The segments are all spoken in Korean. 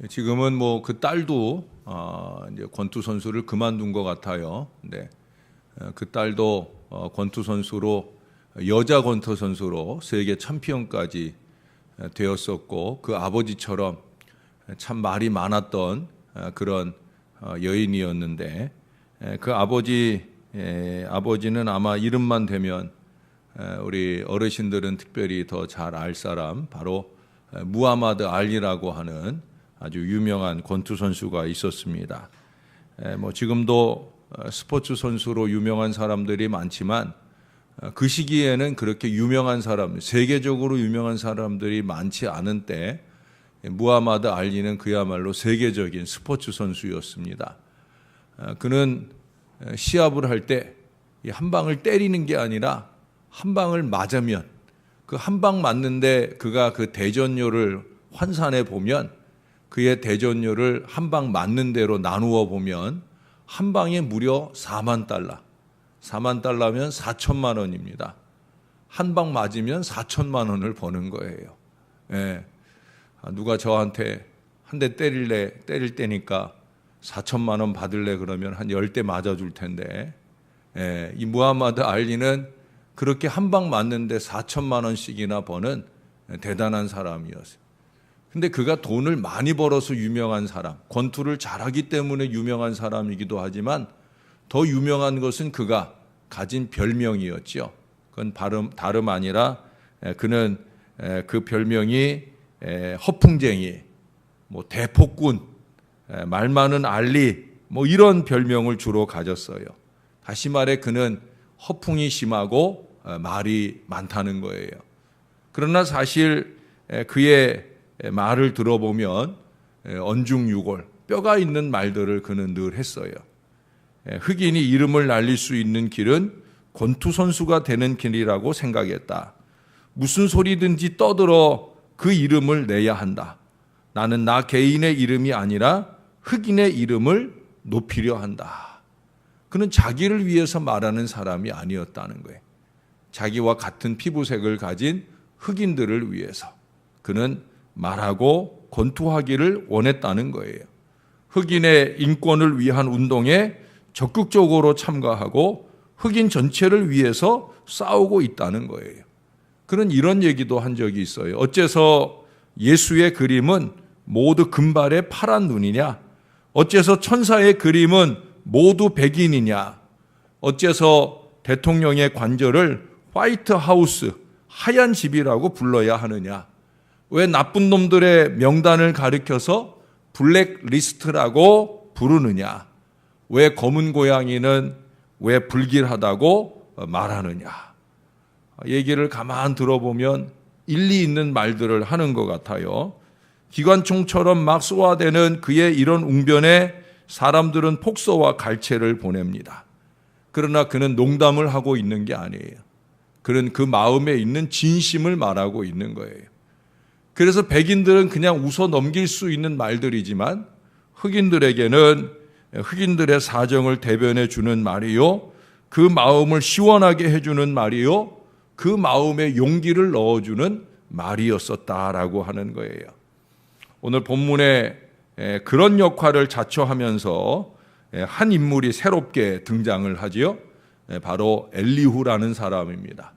지금은 뭐 그 딸도 이제 권투 선수를 그만둔 것 같아요. 근데 그 딸도 권투 선수로 여자 권투 선수로 세계 챔피언까지 되었었고 그 아버지처럼 참 말이 많았던 그런 여인이었는데 그 아버지는 아마 이름만 되면 우리 어르신들은 특별히 더 잘 알 사람 바로 무하마드 알리라고 하는 아주 유명한 권투 선수가 있었습니다. 뭐 지금도 스포츠 선수로 유명한 사람들이 많지만 그 시기에는 그렇게 유명한 사람, 세계적으로 유명한 사람들이 많지 않은 때 무하마드 알리는 그야말로 세계적인 스포츠 선수였습니다. 그는 시합을 할 때 한 방을 때리는 게 아니라 한 방을 맞으면 그 한 방 맞는데 그가 그 대전료를 환산해 보면 그의 대전료를 한 방 맞는 대로 나누어 보면 한 방에 무려 4만 달러. 4만 달러면 4천만 원입니다. 한 방 맞으면 4천만 원을 버는 거예요. 예. 누가 저한테 한 대 때릴 때니까 4천만 원 받을래 그러면 한 10대 맞아줄 텐데, 예. 이 무하마드 알리는 그렇게 한 방 맞는데 4천만 원씩이나 버는 대단한 사람이었어요. 근데 그가 돈을 많이 벌어서 유명한 사람, 권투를 잘하기 때문에 유명한 사람이기도 하지만 더 유명한 것은 그가 가진 별명이었죠. 그건 다름 아니라 그는 그 별명이 허풍쟁이, 뭐 대폭군, 말 많은 알리, 뭐 이런 별명을 주로 가졌어요. 다시 말해 그는 허풍이 심하고 말이 많다는 거예요. 그러나 사실 그의 말을 들어보면 언중유골, 뼈가 있는 말들을 그는 늘 했어요. 흑인이 이름을 날릴 수 있는 길은 권투 선수가 되는 길이라고 생각했다. 무슨 소리든지 떠들어 그 이름을 내야 한다. 나는 나 개인의 이름이 아니라 흑인의 이름을 높이려 한다. 그는 자기를 위해서 말하는 사람이 아니었다는 거예요. 자기와 같은 피부색을 가진 흑인들을 위해서 그는 말하고 권투하기를 원했다는 거예요. 흑인의 인권을 위한 운동에 적극적으로 참가하고 흑인 전체를 위해서 싸우고 있다는 거예요. 그는 이런 얘기도 한 적이 있어요. 어째서 예수의 그림은 모두 금발에 파란 눈이냐? 어째서 천사의 그림은 모두 백인이냐? 어째서 대통령의 관절을 화이트 하우스, 하얀 집이라고 불러야 하느냐? 왜 나쁜 놈들의 명단을 가리켜서 블랙 리스트라고 부르느냐? 왜 검은 고양이는 왜 불길하다고 말하느냐? 얘기를 가만 들어보면 일리 있는 말들을 하는 것 같아요. 기관총처럼 막 쏘아대는 그의 이런 웅변에 사람들은 폭소와 갈채를 보냅니다. 그러나 그는 농담을 하고 있는 게 아니에요. 그는 그 마음에 있는 진심을 말하고 있는 거예요. 그래서 백인들은 그냥 웃어 넘길 수 있는 말들이지만 흑인들에게는 흑인들의 사정을 대변해 주는 말이요, 그 마음을 시원하게 해주는 말이요, 그 마음에 용기를 넣어주는 말이었었다라고 하는 거예요. 오늘 본문에 그런 역할을 자처하면서 한 인물이 새롭게 등장을 하지요. 바로 엘리후라는 사람입니다.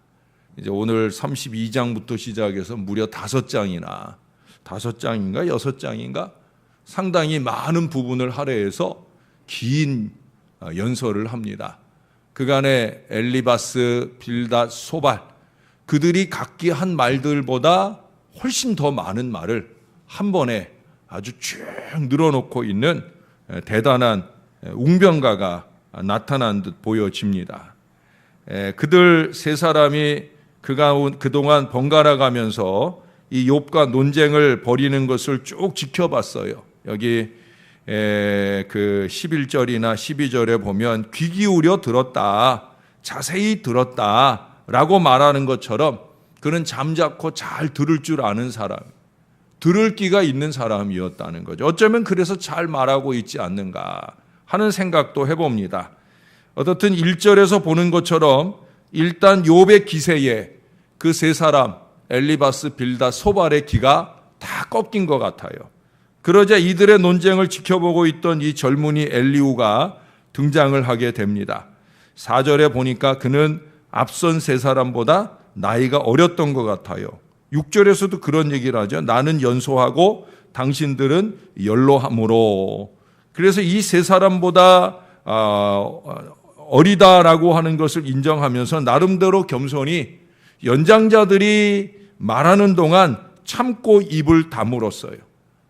이제 오늘 32장부터 시작해서 무려 5장인가 6장인가 상당히 많은 부분을 할애해서 긴 연설을 합니다. 그간의 엘리바스, 빌닷, 소발, 그들이 각기 한 말들보다 훨씬 더 많은 말을 한 번에 아주 쭉 늘어놓고 있는 대단한 웅변가가 나타난 듯 보여집니다. 그들 세 사람이 그동안 번갈아 가면서 이 욥과 논쟁을 벌이는 것을 쭉 지켜봤어요. 여기 그 11절이나 12절에 보면 귀 기울여 들었다, 자세히 들었다라고 말하는 것처럼 그는 잠자코 잘 들을 줄 아는 사람, 들을 기가 있는 사람이었다는 거죠. 어쩌면 그래서 잘 말하고 있지 않는가 하는 생각도 해봅니다. 어떻든 1절에서 보는 것처럼 일단 욥의 기세에 그 세 사람 엘리바스, 빌닷, 소발의 기가 다 꺾인 것 같아요. 그러자 이들의 논쟁을 지켜보고 있던 이 젊은이 엘리후가 등장을 하게 됩니다. 4절에 보니까 그는 앞선 세 사람보다 나이가 어렸던 것 같아요. 6절에서도 그런 얘기를 하죠. 나는 연소하고 당신들은 연로함으로. 그래서 이 세 사람보다 어리다라고 하는 것을 인정하면서 나름대로 겸손히 연장자들이 말하는 동안 참고 입을 다물었어요.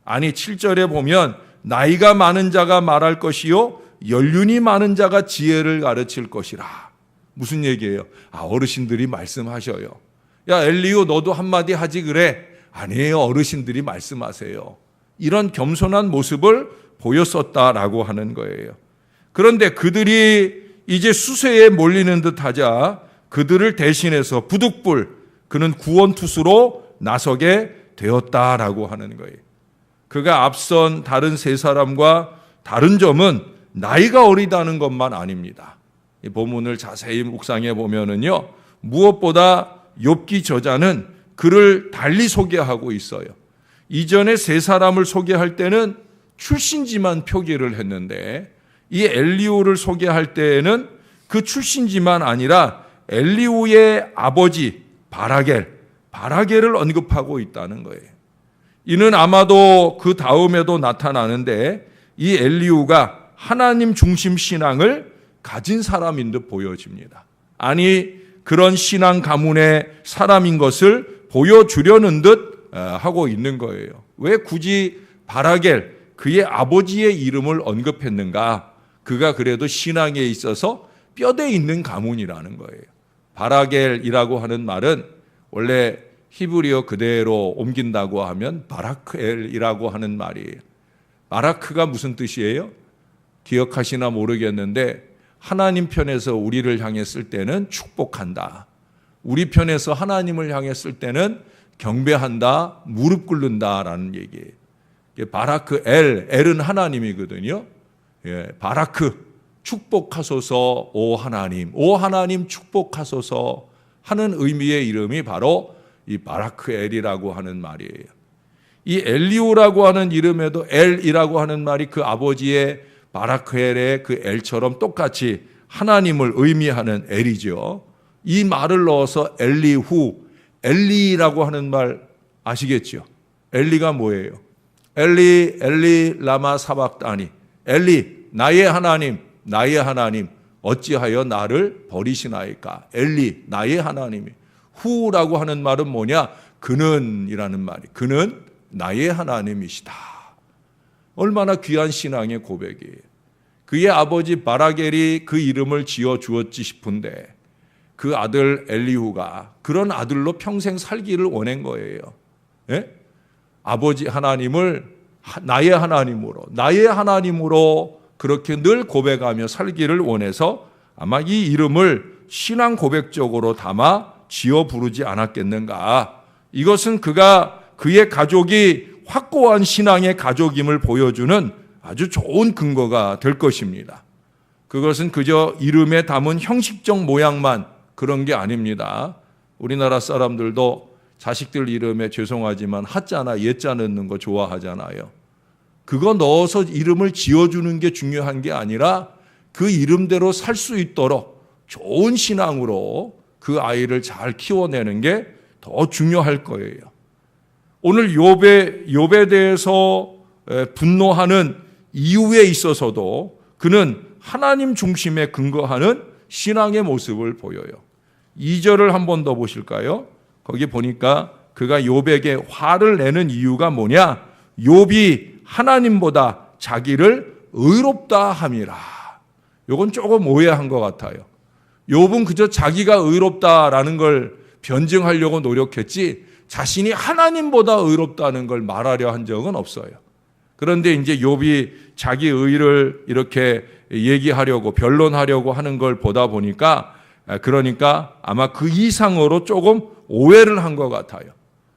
아니 7절에 보면 나이가 많은 자가 말할 것이요 연륜이 많은 자가 지혜를 가르칠 것이라. 무슨 얘기예요? 어르신들이 말씀하셔요. 야 엘리후 너도 한마디 하지 그래. 아니에요, 어르신들이 말씀하세요. 이런 겸손한 모습을 보였었다라고 하는 거예요. 그런데 그들이 이제 수세에 몰리는 듯 하자 그들을 대신해서 부득불 그는 구원투수로 나서게 되었다라고 하는 거예요. 그가 앞선 다른 세 사람과 다른 점은 나이가 어리다는 것만 아닙니다. 이 본문을 자세히 묵상해 보면은요, 무엇보다 욥기 저자는 그를 달리 소개하고 있어요. 이전에 세 사람을 소개할 때는 출신지만 표기를 했는데 이 엘리후를 소개할 때에는 그 출신지만 아니라 엘리후의 아버지 바라겔을 언급하고 있다는 거예요. 이는 아마도 그 다음에도 나타나는데 이 엘리후가 하나님 중심 신앙을 가진 사람인 듯 보여집니다. 아니 그런 신앙 가문의 사람인 것을 보여주려는 듯 하고 있는 거예요. 왜 굳이 바라겔 그의 아버지의 이름을 언급했는가? 그가 그래도 신앙에 있어서 뼈대 있는 가문이라는 거예요. 바라겔이라고 하는 말은 원래 히브리어 그대로 옮긴다고 하면 바라크엘이라고 하는 말이에요. 바라크가 무슨 뜻이에요? 기억하시나 모르겠는데 하나님 편에서 우리를 향했을 때는 축복한다. 우리 편에서 하나님을 향했을 때는 경배한다, 무릎 꿇는다라는 얘기예요. 바라크엘, 엘은 하나님이거든요. 바라크, 축복하소서 오 하나님 축복하소서 하는 의미의 이름이 바로 이 바라크엘이라고 하는 말이에요. 이 엘리후라고 하는 이름에도 엘이라고 하는 말이 그 아버지의 바라크엘의 그 엘처럼 똑같이 하나님을 의미하는 엘이죠. 이 말을 넣어서 엘리후, 엘리라고 하는 말 아시겠죠? 엘리가 뭐예요? 엘리 라마 사박다니. 엘리 나의 하나님 어찌하여 나를 버리시나이까? 엘리 나의 하나님이. 후라고 하는 말은 뭐냐? 그는이라는 말이. 그는 나의 하나님이시다. 얼마나 귀한 신앙의 고백이에요. 그의 아버지 바라겔이 그 이름을 지어 주었지 싶은데 그 아들 엘리후가 그런 아들로 평생 살기를 원한 거예요. 예? 아버지 하나님을 나의 하나님으로 그렇게 늘 고백하며 살기를 원해서 아마 이 이름을 신앙 고백적으로 담아 지어 부르지 않았겠는가. 이것은 그의 가족이 확고한 신앙의 가족임을 보여주는 아주 좋은 근거가 될 것입니다. 그것은 그저 이름에 담은 형식적 모양만 그런 게 아닙니다. 우리나라 사람들도 자식들 이름에 죄송하지만 하자나 예자 넣는 거 좋아하잖아요. 그거 넣어서 이름을 지어주는 게 중요한 게 아니라 그 이름대로 살 수 있도록 좋은 신앙으로 그 아이를 잘 키워내는 게 더 중요할 거예요. 오늘 욥에 대해서 분노하는 이유에 있어서도 그는 하나님 중심에 근거하는 신앙의 모습을 보여요. 2절을 한 번 더 보실까요? 거기 보니까 그가 욥에게 화를 내는 이유가 뭐냐? 욥이 하나님보다 자기를 의롭다 함이라. 이건 조금 오해한 것 같아요. 욥은 그저 자기가 의롭다라는 걸 변증하려고 노력했지 자신이 하나님보다 의롭다는 걸 말하려 한 적은 없어요. 그런데 이제 욥이 자기 의를 이렇게 얘기하려고 변론하려고 하는 걸 보다 보니까 그러니까 아마 그 이상으로 조금 오해를 한 것 같아요.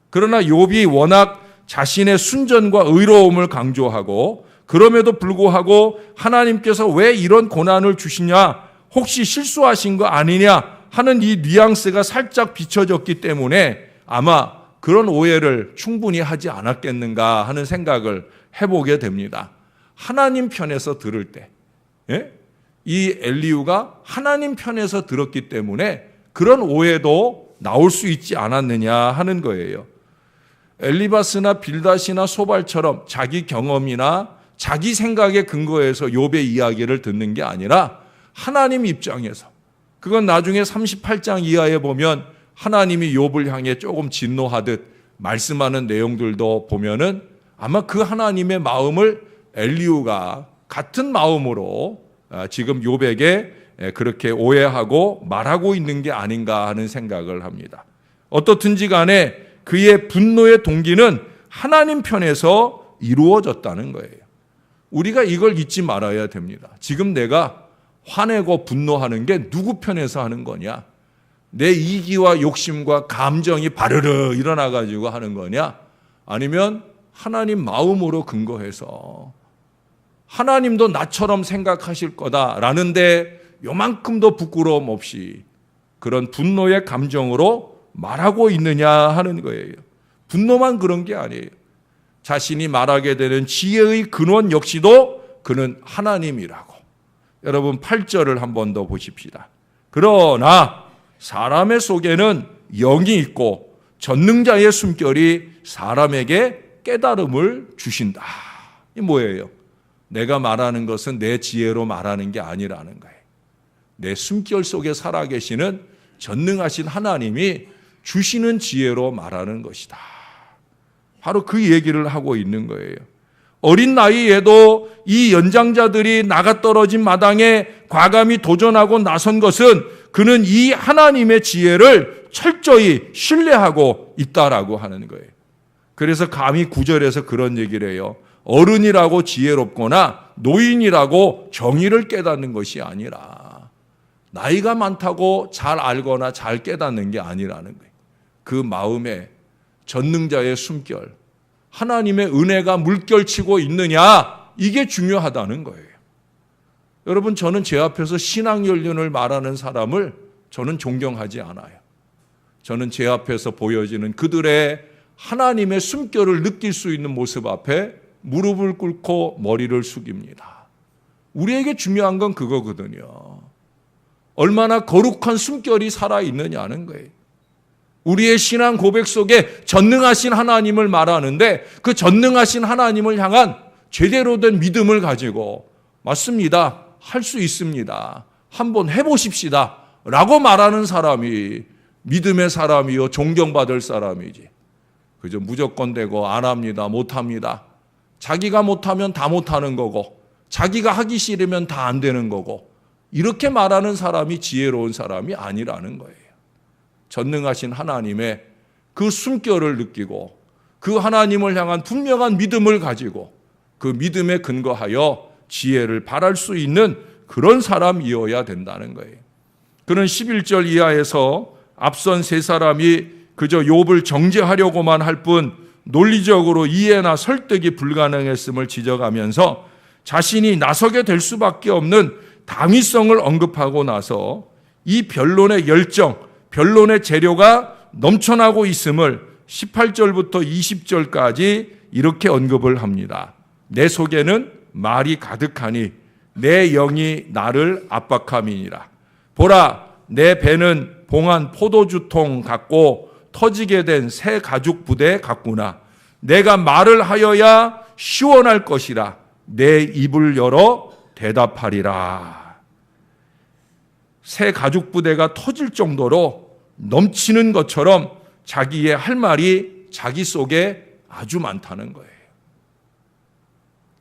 그러나 욥이 워낙 자신의 순전과 의로움을 강조하고 그럼에도 불구하고 하나님께서 왜 이런 고난을 주시냐, 혹시 실수하신 거 아니냐 하는 이 뉘앙스가 살짝 비춰졌기 때문에 아마 그런 오해를 충분히 하지 않았겠는가 하는 생각을 해보게 됩니다. 하나님 편에서 들을 때, 이 엘리후가 하나님 편에서 들었기 때문에 그런 오해도 나올 수 있지 않았느냐 하는 거예요. 엘리바스나 빌닷이나 소발처럼 자기 경험이나 자기 생각에 근거해서 욥의 이야기를 듣는 게 아니라 하나님 입장에서, 그건 나중에 38장 이하에 보면 하나님이 욥을 향해 조금 진노하듯 말씀하는 내용들도 보면은 아마 그 하나님의 마음을 엘리후가 같은 마음으로 지금 욥에게 그렇게 오해하고 말하고 있는 게 아닌가 하는 생각을 합니다. 어떻든지 간에 그의 분노의 동기는 하나님 편에서 이루어졌다는 거예요. 우리가 이걸 잊지 말아야 됩니다. 지금 내가 화내고 분노하는 게 누구 편에서 하는 거냐? 내 이기와 욕심과 감정이 바르르 일어나가지고 하는 거냐? 아니면 하나님 마음으로 근거해서 하나님도 나처럼 생각하실 거다라는데 요만큼도 부끄러움 없이 그런 분노의 감정으로 말하고 있느냐 하는 거예요. 분노만 그런 게 아니에요. 자신이 말하게 되는 지혜의 근원 역시도 그는 하나님이라고. 여러분 8절을 한 번 더 보십시다. 그러나 사람의 속에는 영이 있고 전능자의 숨결이 사람에게 깨달음을 주신다. 이 뭐예요? 내가 말하는 것은 내 지혜로 말하는 게 아니라는 거예요. 내 숨결 속에 살아계시는 전능하신 하나님이 주시는 지혜로 말하는 것이다. 바로 그 얘기를 하고 있는 거예요. 어린 나이에도 이 연장자들이 나가떨어진 마당에 과감히 도전하고 나선 것은 그는 이 하나님의 지혜를 철저히 신뢰하고 있다라고 하는 거예요. 그래서 감히 9절에서 그런 얘기를 해요. 어른이라고 지혜롭거나 노인이라고 정의를 깨닫는 것이 아니라 나이가 많다고 잘 알거나 잘 깨닫는 게 아니라는 거예요. 그 마음에 전능자의 숨결, 하나님의 은혜가 물결치고 있느냐, 이게 중요하다는 거예요. 여러분, 저는 제 앞에서 신앙 연륜을 말하는 사람을 저는 존경하지 않아요. 저는 제 앞에서 보여지는 그들의 하나님의 숨결을 느낄 수 있는 모습 앞에 무릎을 꿇고 머리를 숙입니다. 우리에게 중요한 건 그거거든요. 얼마나 거룩한 숨결이 살아있느냐는 거예요. 우리의 신앙 고백 속에 전능하신 하나님을 말하는데 그 전능하신 하나님을 향한 제대로 된 믿음을 가지고 맞습니다. 할 수 있습니다. 한번 해보십시다. 라고 말하는 사람이 믿음의 사람이요 존경받을 사람이지. 그저 무조건 되고 안 합니다. 못합니다. 자기가 못하면 다 못하는 거고 자기가 하기 싫으면 다 안 되는 거고 이렇게 말하는 사람이 지혜로운 사람이 아니라는 거예요. 전능하신 하나님의 그 숨결을 느끼고 그 하나님을 향한 분명한 믿음을 가지고 그 믿음에 근거하여 지혜를 바랄 수 있는 그런 사람이어야 된다는 거예요. 그는 11절 이하에서 앞선 세 사람이 그저 욥을 정죄하려고만 할 뿐 논리적으로 이해나 설득이 불가능했음을 지적하면서 자신이 나서게 될 수밖에 없는 당위성을 언급하고 나서 이 변론의 열정, 변론의 재료가 넘쳐나고 있음을 18절부터 20절까지 이렇게 언급을 합니다. 내 속에는 말이 가득하니 내 영이 나를 압박함이니라. 보라, 내 배는 봉한 포도주통 같고 터지게 된 새 가죽 부대 같구나. 내가 말을 하여야 시원할 것이라. 내 입을 열어 대답하리라. 새 가죽 부대가 터질 정도로 넘치는 것처럼 자기의 할 말이 자기 속에 아주 많다는 거예요.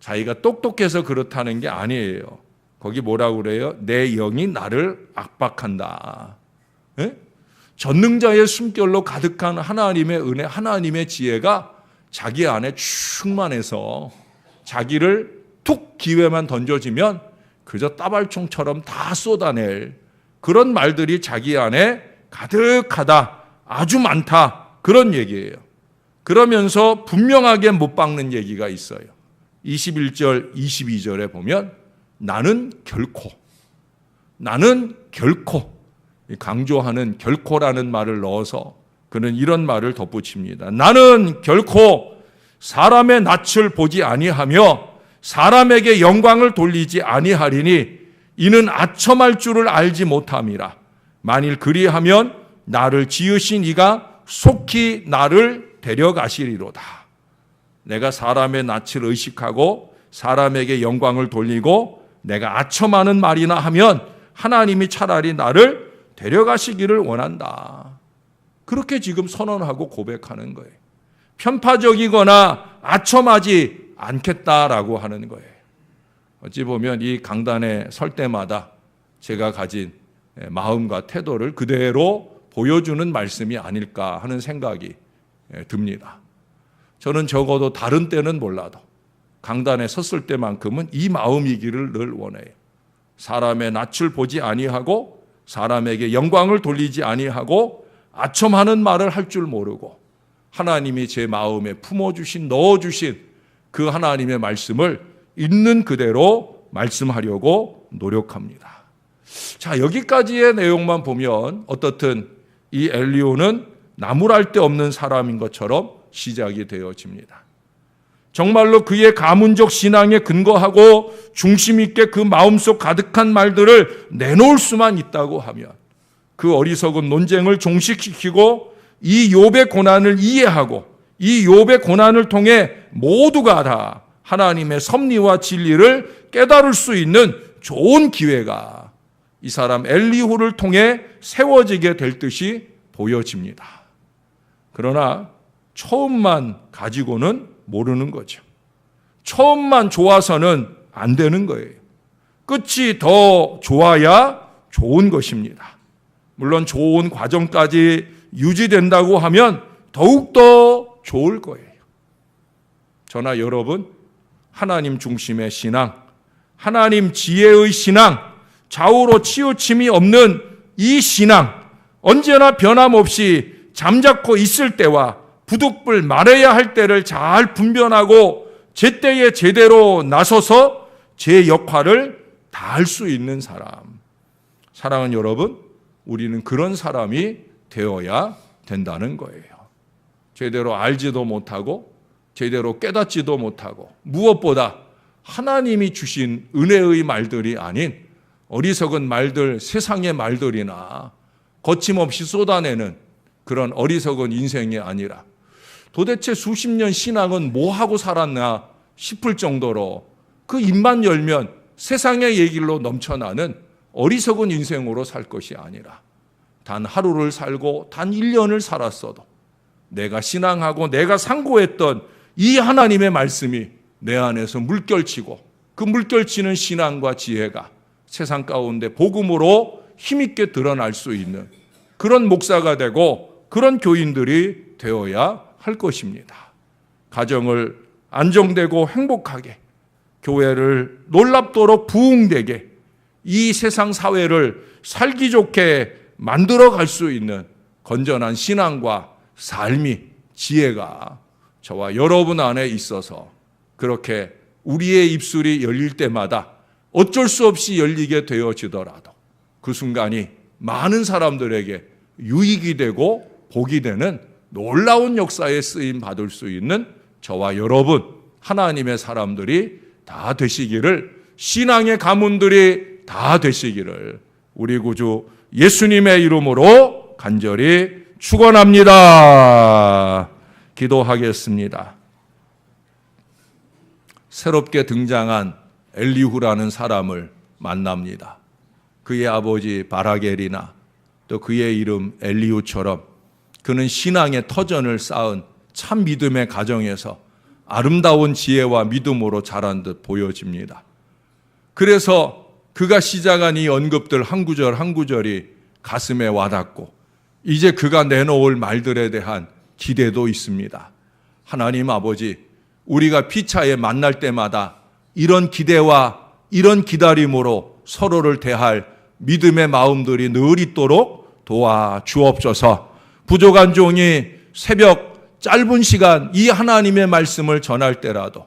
자기가 똑똑해서 그렇다는 게 아니에요. 거기 뭐라고 그래요? 내 영이 나를 압박한다. 에? 전능자의 숨결로 가득한 하나님의 은혜, 하나님의 지혜가 자기 안에 충만해서 자기를 툭 기회만 던져지면 그저 따발총처럼 다 쏟아낼 그런 말들이 자기 안에 가득하다, 아주 많다, 그런 얘기예요. 그러면서 분명하게 못 박는 얘기가 있어요. 21절, 22절에 보면 나는 결코 강조하는 결코라는 말을 넣어서 그는 이런 말을 덧붙입니다. 나는 결코 사람의 낯을 보지 아니하며 사람에게 영광을 돌리지 아니하리니 이는 아첨할 줄을 알지 못함이라. 만일 그리하면 나를 지으신 이가 속히 나를 데려가시리로다. 내가 사람의 낯을 의식하고 사람에게 영광을 돌리고 내가 아첨하는 말이나 하면 하나님이 차라리 나를 데려가시기를 원한다. 그렇게 지금 선언하고 고백하는 거예요. 편파적이거나 아첨하지 않겠다라고 하는 거예요. 어찌 보면 이 강단에 설 때마다 제가 가진 마음과 태도를 그대로 보여주는 말씀이 아닐까 하는 생각이 듭니다. 저는 적어도 다른 때는 몰라도 강단에 섰을 때만큼은 이 마음이기를 늘 원해요. 사람의 낯을 보지 아니하고 사람에게 영광을 돌리지 아니하고 아첨하는 말을 할 줄 모르고 하나님이 제 마음에 품어주신 넣어주신 그 하나님의 말씀을 있는 그대로 말씀하려고 노력합니다. 자, 여기까지의 내용만 보면 어떻든 이 엘리후는 나무랄 데 없는 사람인 것처럼 시작이 되어집니다. 정말로 그의 가문적 신앙에 근거하고 중심 있게 그 마음속 가득한 말들을 내놓을 수만 있다고 하면 그 어리석은 논쟁을 종식시키고 이 욥의 고난을 이해하고 이 욥의 고난을 통해 모두가 다 하나님의 섭리와 진리를 깨달을 수 있는 좋은 기회가 이 사람 엘리후를 통해 세워지게 될 듯이 보여집니다. 그러나 처음만 가지고는 모르는 거죠. 처음만 좋아서는 안 되는 거예요. 끝이 더 좋아야 좋은 것입니다. 물론 좋은 과정까지 유지된다고 하면 더욱더 좋을 거예요. 저나 여러분, 하나님 중심의 신앙, 하나님 지혜의 신앙, 좌우로 치우침이 없는 이 신앙, 언제나 변함없이 잠자코 있을 때와 부득불 말해야 할 때를 잘 분별하고 제때에 제대로 나서서 제 역할을 다할 수 있는 사람. 사랑하는 여러분, 우리는 그런 사람이 되어야 된다는 거예요. 제대로 알지도 못하고 제대로 깨닫지도 못하고 무엇보다 하나님이 주신 은혜의 말들이 아닌 어리석은 말들, 세상의 말들이나 거침없이 쏟아내는 그런 어리석은 인생이 아니라 도대체 수십 년 신앙은 뭐 하고 살았나 싶을 정도로 그 입만 열면 세상의 얘기로 넘쳐나는 어리석은 인생으로 살 것이 아니라 단 하루를 살고 단 1년을 살았어도 내가 신앙하고 내가 상고했던 이 하나님의 말씀이 내 안에서 물결치고 그 물결치는 신앙과 지혜가 세상 가운데 복음으로 힘있게 드러날 수 있는 그런 목사가 되고 그런 교인들이 되어야 할 것입니다. 가정을 안정되고 행복하게, 교회를 놀랍도록 부흥되게, 이 세상 사회를 살기 좋게 만들어 갈 수 있는 건전한 신앙과 삶이, 지혜가 저와 여러분 안에 있어서 그렇게 우리의 입술이 열릴 때마다 어쩔 수 없이 열리게 되어지더라도 그 순간이 많은 사람들에게 유익이 되고 복이 되는 놀라운 역사에 쓰임 받을 수 있는 저와 여러분 하나님의 사람들이 다 되시기를, 신앙의 가문들이 다 되시기를 우리 구주 예수님의 이름으로 간절히 축원합니다. 기도하겠습니다. 새롭게 등장한 엘리후라는 사람을 만납니다. 그의 아버지 바라겔이나 또 그의 이름 엘리후처럼 그는 신앙의 터전을 쌓은 참 믿음의 가정에서 아름다운 지혜와 믿음으로 자란 듯 보여집니다. 그래서 그가 시작한 이 언급들 한 구절 한 구절이 가슴에 와닿고 이제 그가 내놓을 말들에 대한 기대도 있습니다. 하나님 아버지, 우리가 피차에 만날 때마다 이런 기대와 이런 기다림으로 서로를 대할 믿음의 마음들이 늘 있도록 도와주옵소서. 부족한 종이 새벽 짧은 시간 이 하나님의 말씀을 전할 때라도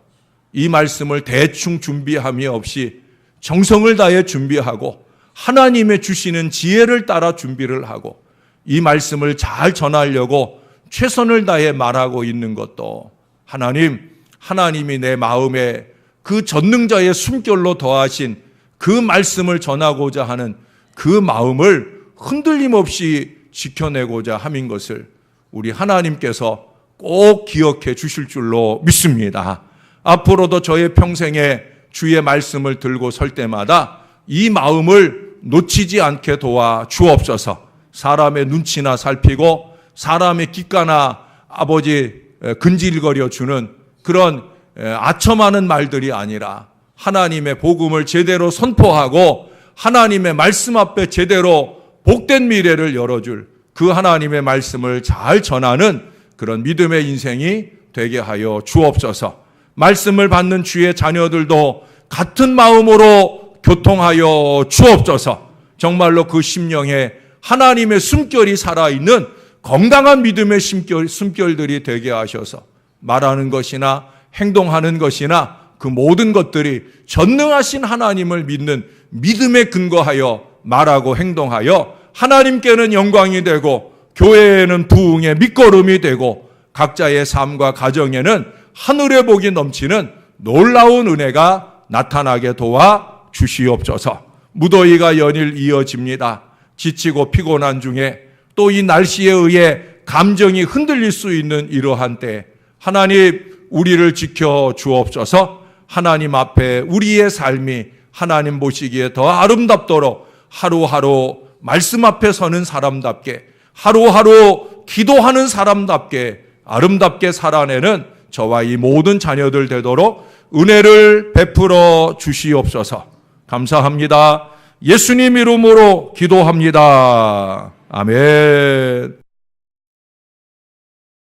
이 말씀을 대충 준비함이 없이 정성을 다해 준비하고 하나님의 주시는 지혜를 따라 준비를 하고 이 말씀을 잘 전하려고 최선을 다해 말하고 있는 것도 하나님이 내 마음에 그 전능자의 숨결로 더하신 그 말씀을 전하고자 하는 그 마음을 흔들림 없이 지켜내고자 함인 것을 우리 하나님께서 꼭 기억해 주실 줄로 믿습니다. 앞으로도 저의 평생에 주의 말씀을 들고 설 때마다 이 마음을 놓치지 않게 도와 주옵소서. 사람의 눈치나 살피고 사람의 귓가나 근질거려 주는 그런 아첨하는 말들이 아니라 하나님의 복음을 제대로 선포하고 하나님의 말씀 앞에 제대로 복된 미래를 열어줄 그 하나님의 말씀을 잘 전하는 그런 믿음의 인생이 되게 하여 주옵소서. 말씀을 받는 주의 자녀들도 같은 마음으로 교통하여 주옵소서. 정말로 그 심령에 하나님의 숨결이 살아있는 건강한 믿음의 숨결들이 되게 하셔서 말하는 것이나 행동하는 것이나 그 모든 것들이 전능하신 하나님을 믿는 믿음에 근거하여 말하고 행동하여 하나님께는 영광이 되고 교회에는 부흥의 밑거름이 되고 각자의 삶과 가정에는 하늘의 복이 넘치는 놀라운 은혜가 나타나게 도와 주시옵소서. 무더위가 연일 이어집니다. 지치고 피곤한 중에 또 이 날씨에 의해 감정이 흔들릴 수 있는 이러한 때 하나님 우리를 지켜 주옵소서. 하나님 앞에 우리의 삶이 하나님 보시기에 더 아름답도록 하루하루 말씀 앞에 서는 사람답게 하루하루 기도하는 사람답게 아름답게 살아내는 저와 이 모든 자녀들 되도록 은혜를 베풀어 주시옵소서. 감사합니다. 예수님 이름으로 기도합니다. 아멘.